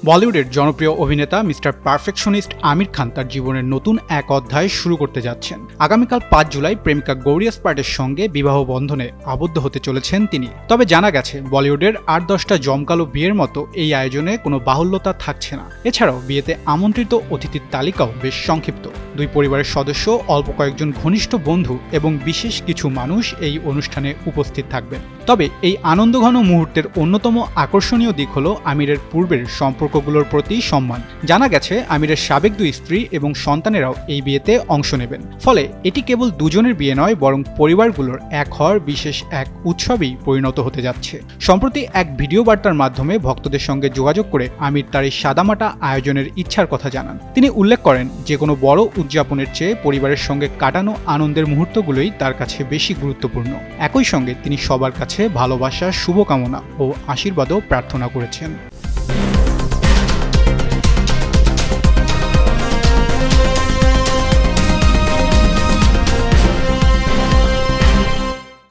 বলিউডের জনপ্রিয় অভিনেতা মিস্টার পারফেকশনিস্ট আমির খান তার জীবনের নতুন এক অধ্যায় শুরু করতে যাচ্ছেন। আগামীকাল ৫ জুলাই প্রেমিকা গৌরী এসপার্টের সঙ্গে বিবাহ বন্ধনে আবদ্ধ হতে চলেছেন তিনি। তবে জানা গেছে বলিউডের ৮-১০টা জমকালো বিয়ের মতো এই আয়োজনে কোনো বাহুল্যতা থাকছে না। এছাড়াও বিয়েতে আমন্ত্রিত অতিথির তালিকাও বেশ সংক্ষিপ্ত। দুই পরিবারের সদস্য, অল্প কয়েকজন ঘনিষ্ঠ বন্ধু এবং বিশেষ কিছু মানুষ এই অনুষ্ঠানে উপস্থিত থাকবেন। তবে এই আনন্দঘন মুহূর্তের অন্যতম আকর্ষণীয় দিক হলো আমিরের পূর্বের সম্পর্কগুলোর প্রতি সম্মান। জানা গেছে আমিরের সাবেক দুই স্ত্রী এবং সন্তানেরাও এই বিয়েতে অংশ নেবেন। ফলে এটি কেবল দুজনের বিয়ে নয়, বরং পরিবারগুলোর এক হওয়ার বিশেষ এক উৎসবেই পরিণত হতে যাচ্ছে। সম্প্রতি এক ভিডিও বার্তার মাধ্যমে ভক্তদের সঙ্গে যোগাযোগ করে আমির তার এই সাদামাটা আয়োজনের ইচ্ছার কথা জানান। তিনি উল্লেখ করেন, যে কোনো বড় উদযাপনের চেয়ে পরিবারের সঙ্গে কাটানো আনন্দের মুহূর্তগুলোই তার কাছে বেশি গুরুত্বপূর্ণ। একই সঙ্গে তিনি সবার কাছে ভালোবাসা, শুভকামনা ও আশীর্বাদও প্রার্থনা করেছেন।